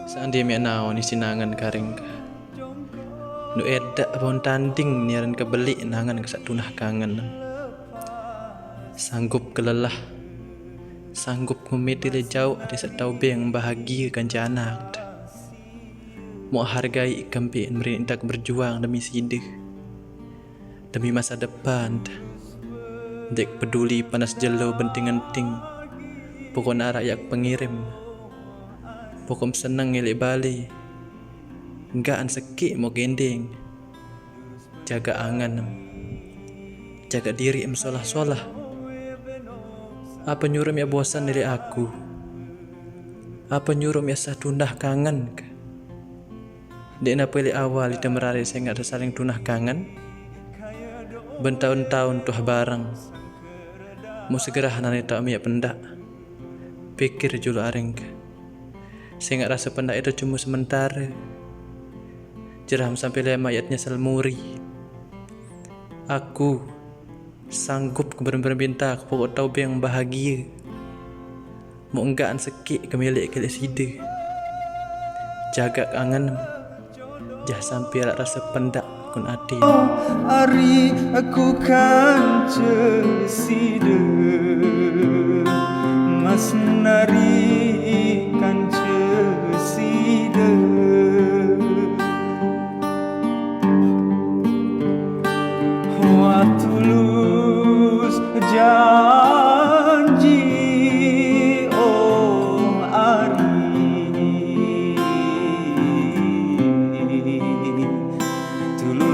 Sandi mek nao ni sinangan karing ka. Nu edak pon tanding niaran kebeli nangan kesak tunah kangen. Sanggup kelelah, sanggup ngumitile jauh ada setau beng bahagia kan janak. Mau hargai kampi merintak berjuang demi sidih, demi masa depan. Dek peduli panas jelo benting-enting, pokok rakyat pengirim. Pokom seneng ngelik bali, enggaan sekik mau gending. Jaga angan, jaga diri solah-solah. Apa nyuruh ya bosan dari aku? Apa nyuruh ya tunah kangen? Dek na pilih awal itu merari saya nggak ada saling tunah kangen. Bentahun-tahun tuh bareng, mau segera nani tak miak pendak. Pikir julu aring. Saya nggak rasa pendak itu cuma sementara. Jeram sampai lema ayatnya selmuri. Aku sanggup bener-bener minta ke pokok tau yang bahagia. Mau enggaan sekik ke milik side. Jaga kangen. Jah sampai rasa pendak kun adil. Ari aku kan ceside mas nari kan ceside wa tulus